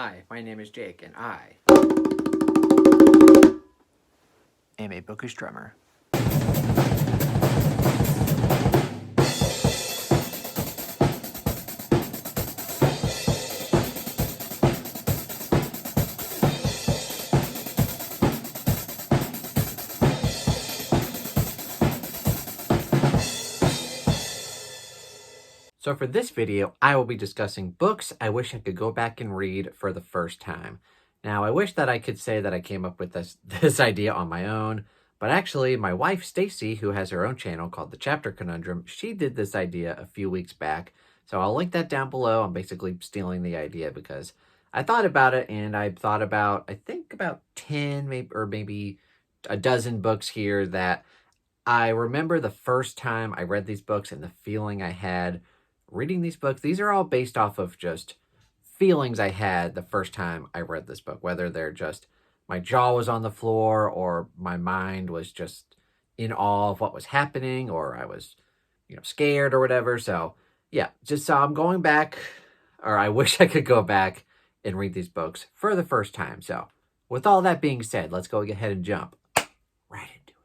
Hi, my name is Jake, and I am a bookish drummer. So for this video, I will be discussing books I wish I could go back and read for the first time. Now, I wish that I could say that I came up with this idea on my own, but actually my wife Stacy, who has her own channel called The Chapter Conundrum, she did this idea a few weeks back. So I'll link that down below. I'm basically stealing the idea because I thought about it, and I thought about, I think about 10 maybe a dozen books here that I remember the first time I read these books and the feeling I had reading these books. These are all based off of just feelings I had the first time I read this book, whether they're just my jaw was on the floor or my mind was just in awe of what was happening, or I was, scared or whatever. So yeah, just so I'm going back, or I wish I could go back and read these books for the first time. So with all that being said, let's go ahead and jump right into it.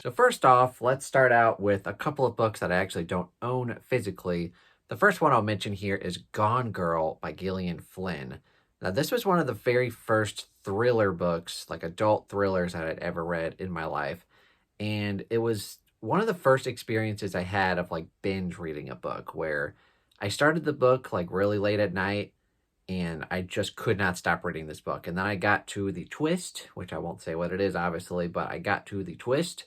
So first off, let's start out with a couple of books that I actually don't own physically. The first one I'll mention here is Gone Girl by Gillian Flynn. Now, this was one of the very first thriller books, like adult thrillers that I'd ever read in my life. And it was one of the first experiences I had of like binge reading a book, where I started the book like really late at night and I just could not stop reading this book. And then I got to the twist, which I won't say what it is, obviously, but I got to the twist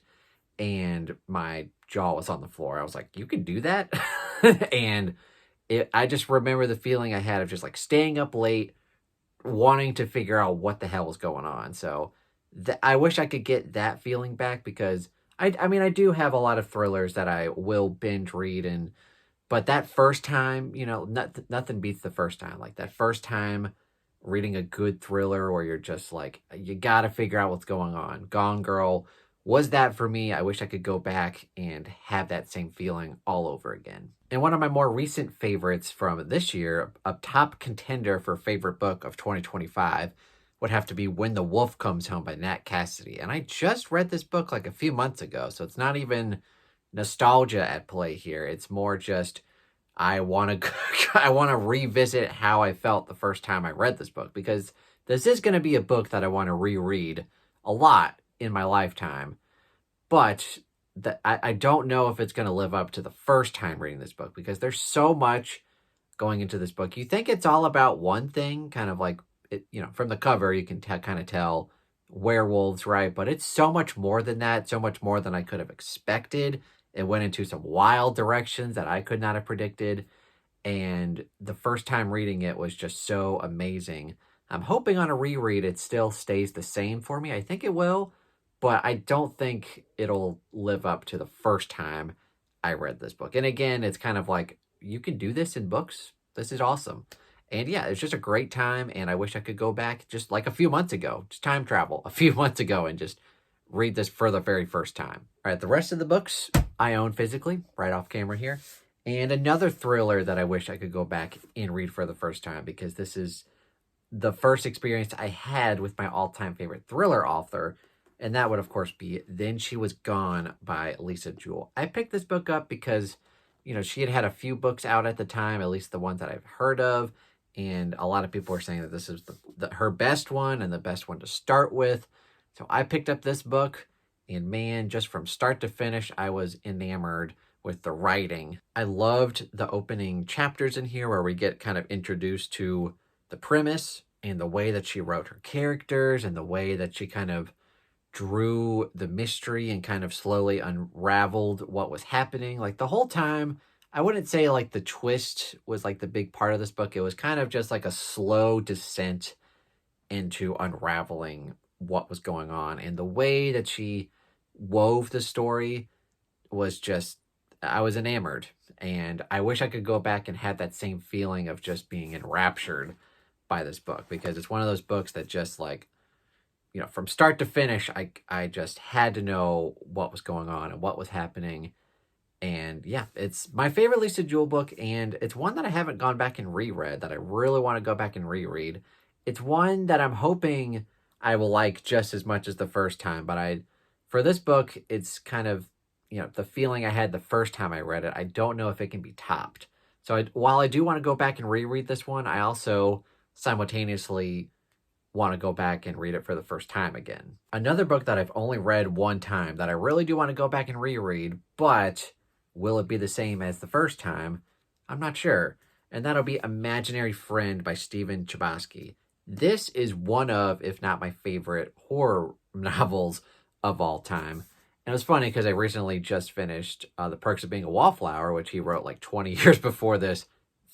and my jaw was on the floor. I was like, you can do that? And I just remember the feeling I had of just like staying up late, wanting to figure out what the hell was going on. So I wish I could get that feeling back, because I mean, I do have a lot of thrillers that I will binge read, but that first time, nothing beats the first time. Like that first time reading a good thriller where you're just like, you got to figure out what's going on. Gone Girl was that for me. I wish I could go back and have that same feeling all over again. And one of my more recent favorites from this year, a top contender for favorite book of 2025, would have to be When the Wolf Comes Home by Nat Cassidy. And I just read this book like a few months ago, so it's not even nostalgia at play here. It's more just I want to I want to revisit how I felt the first time I read this book, because this is going to be a book that I want to reread a lot in my lifetime. But I don't know if it's going to live up to the first time reading this book, because there's so much going into this book. You think it's all about one thing, kind of like, from the cover, you can kind of tell werewolves, right? But it's so much more than that, so much more than I could have expected. It went into some wild directions that I could not have predicted. And the first time reading it was just so amazing. I'm hoping on a reread it still stays the same for me. I think it will, but I don't think it'll live up to the first time I read this book. And again, it's kind of like, you can do this in books. This is awesome. And yeah, it's just a great time. And I wish I could go back just like a few months ago, just time travel a few months ago and just read this for the very first time. All right, the rest of the books I own physically, right off camera here. And another thriller that I wish I could go back and read for the first time, because this is the first experience I had with my all-time favorite thriller author, and that would, of course, be Then She Was Gone by Lisa Jewell. I picked this book up because, she had a few books out at the time, at least the ones that I've heard of, and a lot of people were saying that this is her best one and the best one to start with. So I picked up this book, and man, just from start to finish, I was enamored with the writing. I loved the opening chapters in here where we get kind of introduced to the premise and the way that she wrote her characters and the way that she kind of drew the mystery and kind of slowly unraveled what was happening. Like the whole time, I wouldn't say like the twist was like the big part of this book. It was kind of just like a slow descent into unraveling what was going on. And the way that she wove the story was just, I was enamored. And I wish I could go back and have that same feeling of just being enraptured by this book, because it's one of those books that just like, from start to finish, I just had to know what was going on and what was happening. And yeah, it's my favorite Lisa Jewell book, and it's one that I haven't gone back and reread that I really want to go back and reread. It's one that I'm hoping I will like just as much as the first time, but for this book, it's kind of, the feeling I had the first time I read it. I don't know if it can be topped. So while I do want to go back and reread this one, I also simultaneously want to go back and read it for the first time again. Another book that I've only read one time that I really do want to go back and reread, but will it be the same as the first time? I'm not sure. And that'll be Imaginary Friend by Stephen Chbosky. This is one of, if not my favorite, horror novels of all time. And it was funny because I recently just finished The Perks of Being a Wallflower, which he wrote like 20 years before this.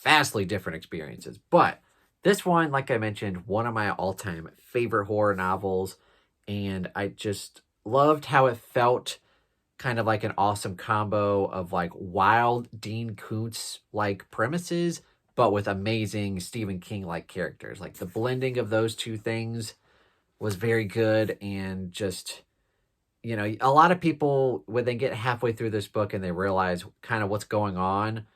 Vastly different experiences. But this one, like I mentioned, one of my all-time favorite horror novels. And I just loved how it felt kind of like an awesome combo of like wild Dean Koontz like premises, but with amazing Stephen King like characters. Like the blending of those two things was very good. And just, a lot of people, when they get halfway through this book and they realize kind of what's going on,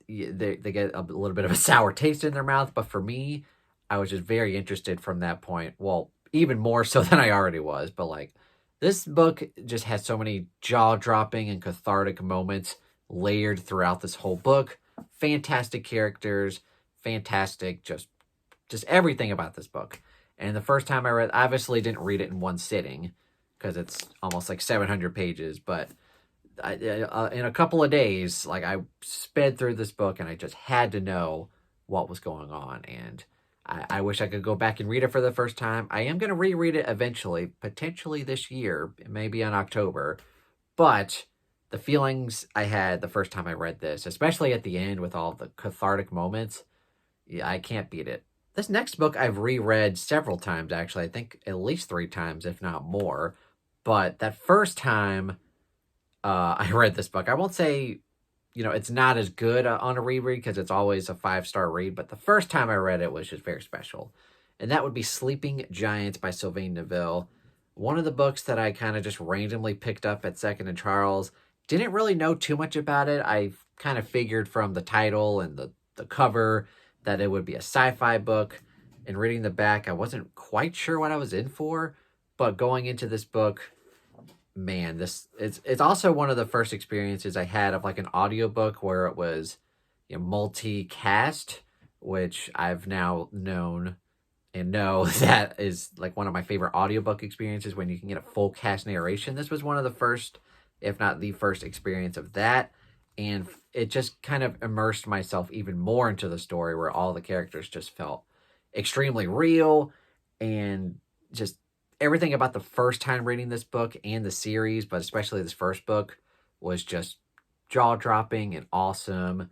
they get a little bit of a sour taste in their mouth. But for me, I was just very interested from that point. Well, even more so than I already was. But like, this book just has so many jaw-dropping and cathartic moments layered throughout this whole book. Fantastic characters, fantastic, just everything about this book. And the first time I obviously didn't read it in one sitting because it's almost like 700 pages, but in a couple of days, like I sped through this book and I just had to know what was going on. And I wish I could go back and read it for the first time. I am going to reread it eventually, potentially this year, maybe in October. But the feelings I had the first time I read this, especially at the end with all the cathartic moments, yeah, I can't beat it. This next book I've reread several times, actually. I think at least 3 times, if not more. But that first time I read this book, I won't say it's not as good on a reread because it's always a 5-star read, but the first time I read it was just very special. And that would be Sleeping Giants by Sylvain Neuvel. One of the books that I kind of just randomly picked up at Second and Charles. Didn't really know too much about it. I kind of figured from the title and the cover that it would be a sci-fi book. And reading the back, I wasn't quite sure what I was in for. But going into this book, man, it's also one of the first experiences I had of like an audiobook where it was multi-cast, which I've now known and know that is like one of my favorite audiobook experiences when you can get a full cast narration. This was one of the first, if not the first experience of that. And it just kind of immersed myself even more into the story where all the characters just felt extremely real, and just everything about the first time reading this book and the series, but especially this first book, was just jaw-dropping and awesome.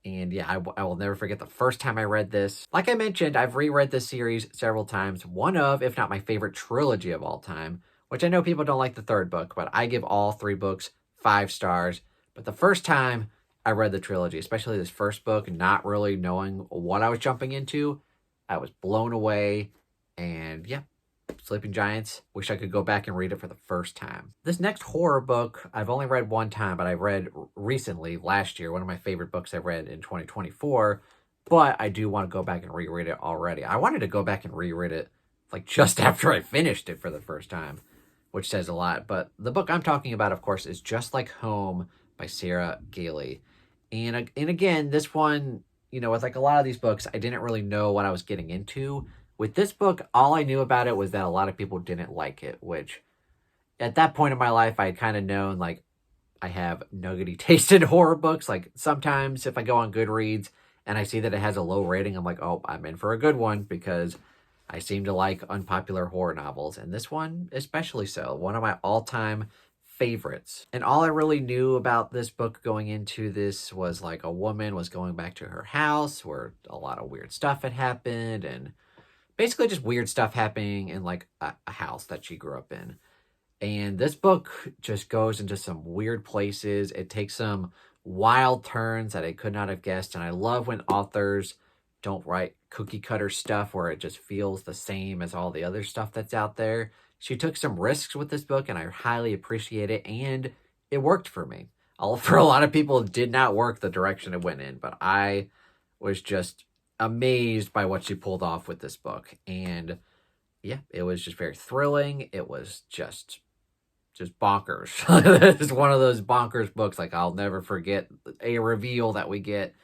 And yeah, I will never forget the first time I read this. Like I mentioned, I've reread this series several times. One of, if not my favorite trilogy of all time, which I know people don't like the third book, but I give all 3 books 5 stars. But the first time I read the trilogy, especially this first book, not really knowing what I was jumping into, I was blown away. And yeah, Sleeping Giants. Wish I could go back and read it for the first time. This next horror book, I've only read one time, but I read recently, last year, one of my favorite books I read in 2024, but I do want to go back and reread it already. I wanted to go back and reread it like just after I finished it for the first time, which says a lot. But the book I'm talking about, of course, is Just Like Home by Sarah Gailey. And again, this one, with like a lot of these books, I didn't really know what I was getting into. With this book, all I knew about it was that a lot of people didn't like it, which at that point in my life, I had kind of known, like, I have nuggety tasted horror books. Like, sometimes if I go on Goodreads and I see that it has a low rating, I'm like, oh, I'm in for a good one, because I seem to like unpopular horror novels. And this one, especially so. One of my all-time favorites. And all I really knew about this book going into this was, like, a woman was going back to her house where a lot of weird stuff had happened, and basically just weird stuff happening in like a house that she grew up in. And this book just goes into some weird places. It takes some wild turns that I could not have guessed. And I love when authors don't write cookie cutter stuff where it just feels the same as all the other stuff that's out there. She took some risks with this book, and I highly appreciate it, and it worked for me. For a lot of people, it did not work the direction it went in, but I was just amazed by what she pulled off with this book. And yeah, it was just very thrilling. It was just bonkers. It's one of those bonkers books. Like, I'll never forget a reveal that we get.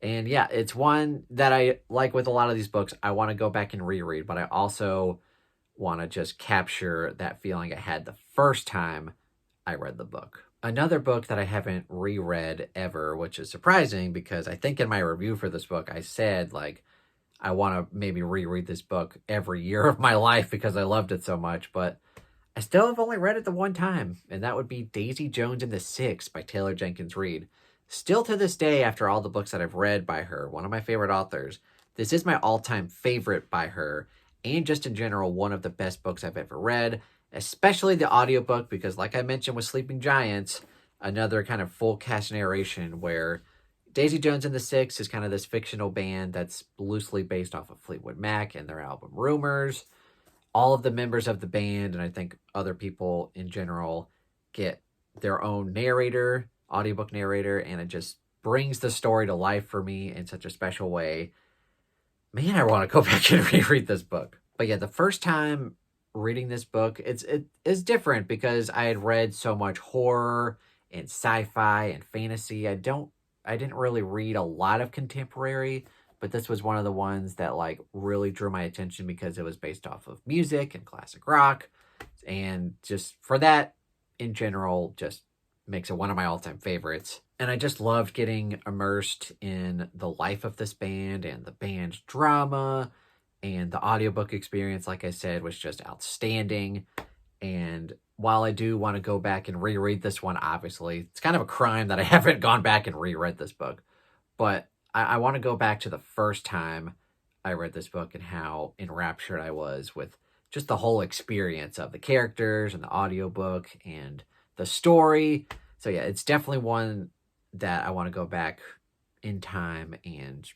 And yeah, it's one that I like with a lot of these books. I want to go back and reread, but I also want to just capture that feeling I had the first time I read the book. Another book that I haven't reread ever, which is surprising because I think in my review for this book, I said, like, I want to maybe reread this book every year of my life because I loved it so much, but I still have only read it the one time, and that would be Daisy Jones and the Six by Taylor Jenkins Reid. Still to this day, after all the books that I've read by her, one of my favorite authors, this is my all-time favorite by her, and just in general, one of the best books I've ever read, especially the audiobook, because like I mentioned with Sleeping Giants, another kind of full cast narration where Daisy Jones and the Six is kind of this fictional band that's loosely based off of Fleetwood Mac and their album Rumors. All of the members of the band, and I think other people in general, get their own narrator, audiobook narrator, and it just brings the story to life for me in such a special way. Man, I want to go back and reread this book. But yeah, the first time reading this book, it is different because I had read so much horror and sci-fi and fantasy. I didn't really read a lot of contemporary, but this was one of the ones that like really drew my attention because it was based off of music and classic rock. And just for that in general, just makes it one of my all-time favorites. And I just loved getting immersed in the life of this band and the band's drama, and the audiobook experience, like I said, was just outstanding. And while I do want to go back and reread this one, obviously, it's kind of a crime that I haven't gone back and reread this book. But I want to go back to the first time I read this book and how enraptured I was with just the whole experience of the characters and the audiobook and the story. So yeah, it's definitely one that I want to go back in time and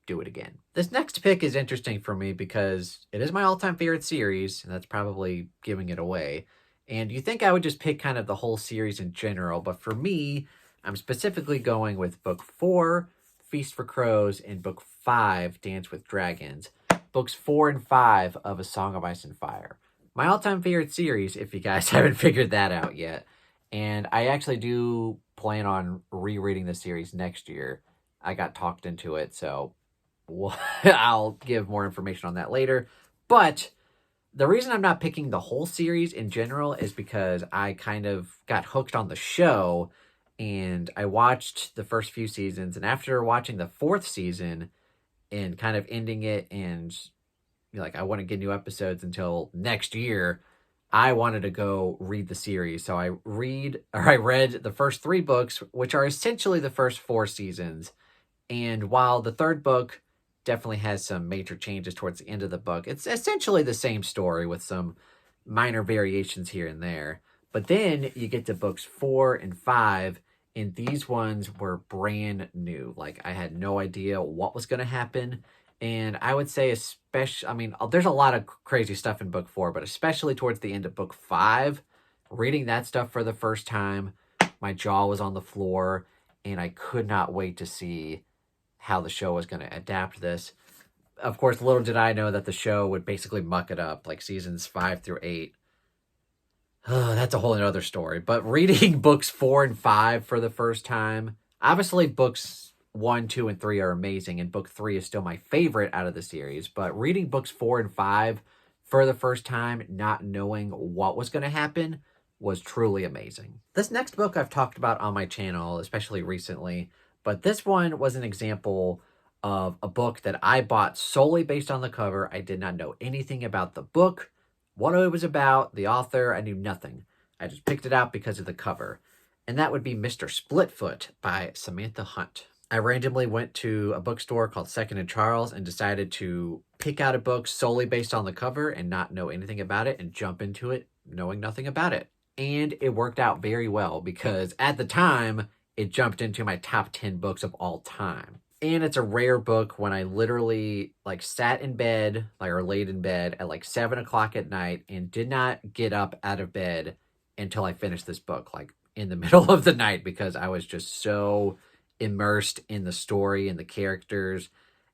do it again. This next pick is interesting for me because it is my all-time favorite series, and that's probably giving it away. And you think I would just pick kind of the whole series in general, but for me, I'm specifically going with book 4, Feast for Crows, and book 5, Dance with Dragons. Books 4 and 5 of A Song of Ice and Fire. My all-time favorite series, if you guys haven't figured that out yet. And I actually do plan on rereading the series next year. I got talked into it, so I'll give more information on that later. But the reason I'm not picking the whole series in general is because I kind of got hooked on the show, and I watched the first few seasons, and after watching the 4th season and kind of ending it, and like I wouldn't get new episodes until next year, I wanted to go read the series. So I read the first 3 books, which are essentially the first 4 seasons. And while the 3rd book definitely has some major changes towards the end of the book, it's essentially the same story with some minor variations here and there. But then you get to books 4 and 5, and these ones were brand new. Like, I had no idea what was going to happen. And I would say there's a lot of crazy stuff in book 4, but especially towards the end of book 5, reading that stuff for the first time, my jaw was on the floor, and I could not wait to see how the show was going to adapt this. Of course, little did I know that the show would basically muck it up, like seasons 5 through 8. That's a whole other story. But reading books 4 and 5 for the first time, obviously books 1, 2, and 3 are amazing, and book 3 is still my favorite out of the series. But reading books 4 and 5 for the first time, not knowing what was going to happen, was truly amazing. This next book I've talked about on my channel, especially recently, but this one was an example of a book that I bought solely based on the cover. I did not know anything about the book, what it was about, the author. I knew nothing. I just picked it out because of the cover. And that would be Mr. Splitfoot by Samantha Hunt. I randomly went to a bookstore called Second and Charles and decided to pick out a book solely based on the cover and not know anything about it and jump into it knowing nothing about it. And it worked out very well because at the time, it jumped into my top 10 books of all time. And it's a rare book when I literally like sat in bed, like or laid in bed at like 7 o'clock at night and did not get up out of bed until I finished this book, like in the middle of the night, because I was just so immersed in the story and the characters.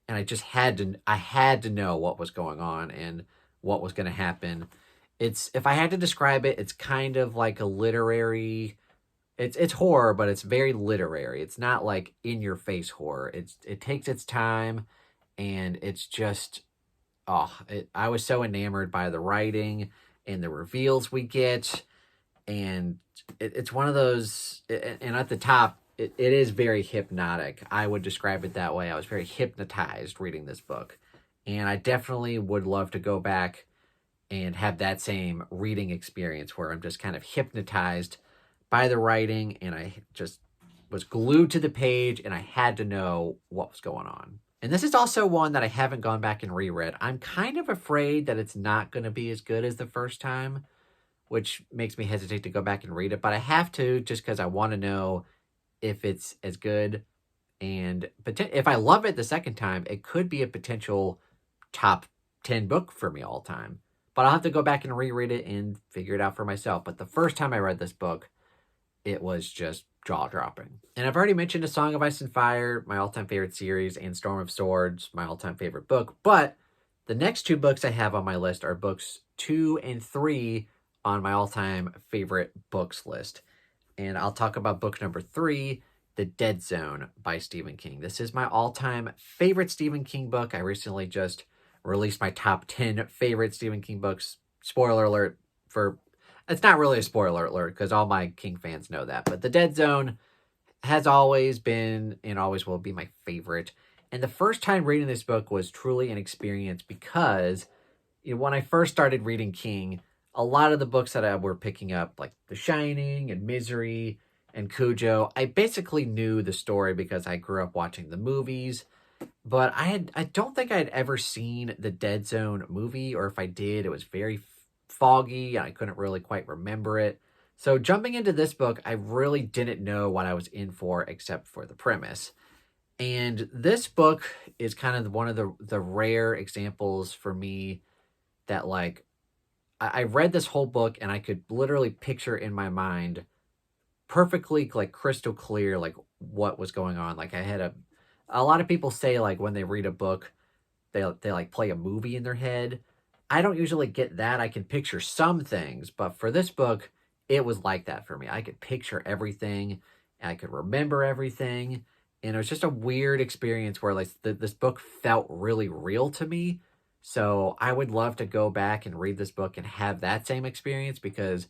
And I had to know what was going on and what was going to happen. If I had to describe it, it's kind of like a literary, it's horror, but it's very literary. It's not like in your face horror. It takes its time, and it's just I was so enamored by the writing and the reveals we get, and it's one of those. And at the top, it is very hypnotic. I would describe it that way. I was very hypnotized reading this book, and I definitely would love to go back and have that same reading experience where I'm just kind of hypnotized by the writing, and I just was glued to the page and I had to know what was going on. And this is also one that I haven't gone back and reread. I'm kind of afraid that it's not going to be as good as the first time, which makes me hesitate to go back and read it, but I have to just because I want to know if it's as good. And if I love it the second time, it could be a potential top 10 book for me all time. But I'll have to go back and reread it and figure it out for myself. But the first time I read this book, it was just jaw-dropping. And I've already mentioned A Song of Ice and Fire, my all-time favorite series, and Storm of Swords, my all-time favorite book. But the next two books I have on my list are books 2 and 3 on my all-time favorite books list. And I'll talk about book number 3, The Dead Zone by Stephen King. This is my all-time favorite Stephen King book. I recently just released my top 10 favorite Stephen King books. Spoiler alert for... It's not really a spoiler alert because all my King fans know that. But The Dead Zone has always been and always will be my favorite. And the first time reading this book was truly an experience because when I first started reading King, a lot of the books that I were picking up, like The Shining and Misery and Cujo, I basically knew the story because I grew up watching the movies. But I don't think I had ever seen the Dead Zone movie, or if I did, it was very foggy and I couldn't really quite remember it. So jumping into this book, I really didn't know what I was in for except for the premise. And this book is kind of one of the rare examples for me that like I read this whole book and I could literally picture in my mind perfectly like crystal clear like what was going on. Like I had a lot of people say like when they read a book they like play a movie in their head. I don't usually get that. I can picture some things, but for this book, it was like that for me. I could picture everything, and I could remember everything, and it was just a weird experience where like this book felt really real to me. So I would love to go back and read this book and have that same experience because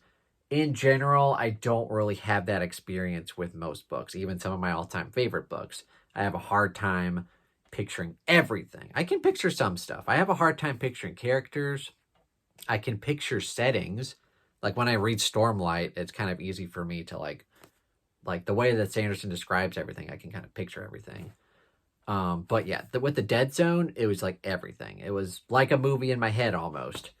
in general, I don't really have that experience with most books, even some of my all-time favorite books. I have a hard time picturing everything. I can picture some stuff. I have a hard time picturing characters. I can picture settings. Like when I read Stormlight, it's kind of easy for me to like the way that Sanderson describes everything, I can kind of picture everything. But yeah, with the Dead Zone, it was like everything. It was like a movie in my head almost.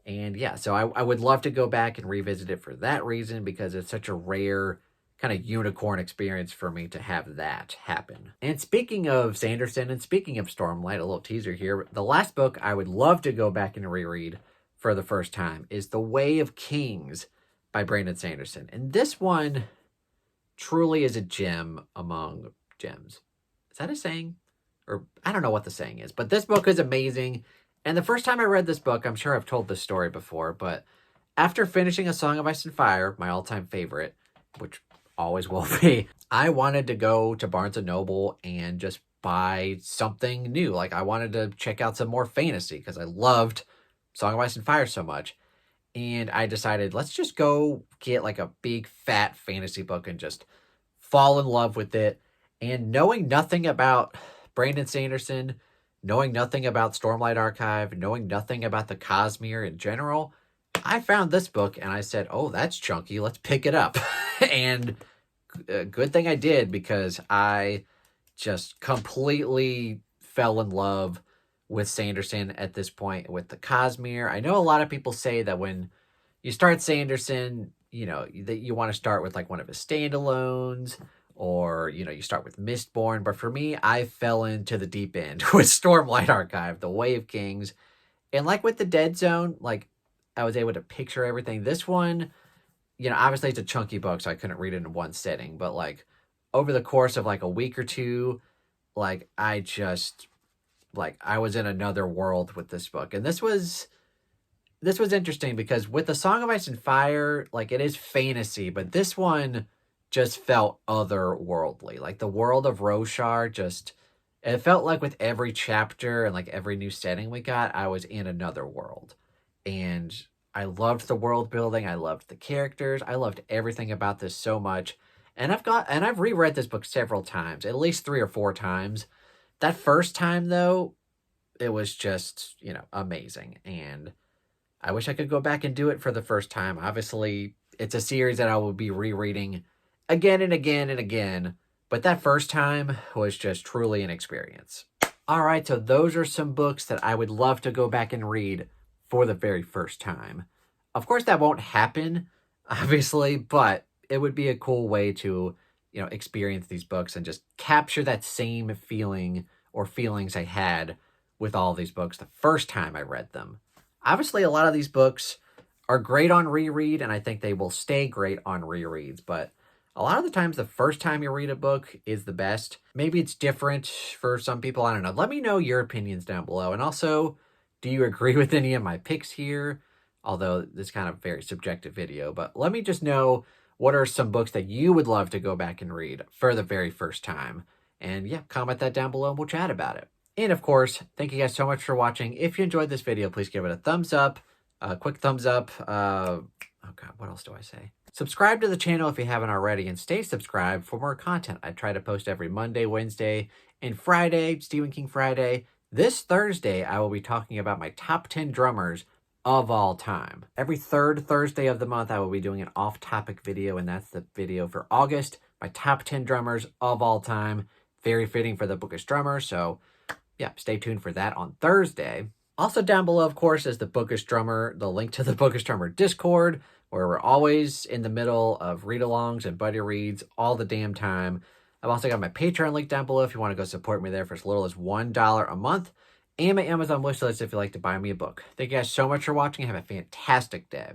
And yeah, so I would love to go back and revisit it for that reason because it's such a rare kind of unicorn experience for me to have that happen. And speaking of Sanderson and speaking of Stormlight, a little teaser here, the last book I would love to go back and reread for the first time is The Way of Kings by Brandon Sanderson. And this one truly is a gem among gems. Is that a saying? Or I don't know what the saying is, but this book is amazing. And the first time I read this book, I'm sure I've told this story before, but after finishing A Song of Ice and Fire, my all-time favorite, which always will be, I wanted to go to Barnes & Noble and just buy something new. Like I wanted to check out some more fantasy because I loved Song of Ice and Fire so much. And I decided, let's just go get like a big fat fantasy book and just fall in love with it. And knowing nothing about Brandon Sanderson, knowing nothing about Stormlight Archive, knowing nothing about the Cosmere in general, I found this book and I said, oh, that's chunky. Let's pick it up. And good thing I did because I just completely fell in love with Sanderson at this point with the Cosmere. I know a lot of people say that when you start Sanderson, that you want to start with like one of his standalones or, you start with Mistborn. But for me, I fell into the deep end with Stormlight Archive, The Way of Kings. And like with the Dead Zone, like I was able to picture everything. This one, obviously it's a chunky book, so I couldn't read it in one sitting. But like over the course of like a week or two, like I was in another world with this book. And this was interesting because with the Song of Ice and Fire, like it is fantasy, but this one just felt otherworldly. Like the world of Roshar it felt like with every chapter and like every new setting we got, I was in another world. And I loved the world building. I loved the characters. I loved everything about this so much. And I've reread this book several times, at least 3 or 4 times. That first time though, it was just, amazing. And I wish I could go back and do it for the first time. Obviously, it's a series that I will be rereading again and again and again. But that first time was just truly an experience. All right, so those are some books that I would love to go back and read for the very first time. Of course, that won't happen, obviously, but it would be a cool way to, experience these books and just capture that same feeling or feelings I had with all these books the first time I read them. Obviously, a lot of these books are great on reread, and I think they will stay great on rereads, but a lot of the times the first time you read a book is the best. Maybe it's different for some people, I don't know. Let me know your opinions down below, and also, do you agree with any of my picks here? Although this is kind of a very subjective video, but let me just know what are some books that you would love to go back and read for the very first time. And yeah, comment that down below and we'll chat about it. And of course, thank you guys so much for watching. If you enjoyed this video, please give it a thumbs up, a quick thumbs up. Oh God, what else do I say? Subscribe to the channel if you haven't already, and stay subscribed for more content. I try to post every Monday, Wednesday, and Friday, Stephen King Friday. This Thursday, I will be talking about my top 10 drummers of all time. Every third Thursday of the month, I will be doing an off-topic video, and that's the video for August. My top 10 drummers of all time. Very fitting for the Bookish Drummer, so yeah, stay tuned for that on Thursday. Also down below, of course, is the Bookish Drummer, the link to the Bookish Drummer Discord, where we're always in the middle of read-alongs and buddy reads all the damn time. I've also got my Patreon link down below if you want to go support me there for as little as $1 a month, and my Amazon wishlist if you'd like to buy me a book. Thank you guys so much for watching. Have a fantastic day.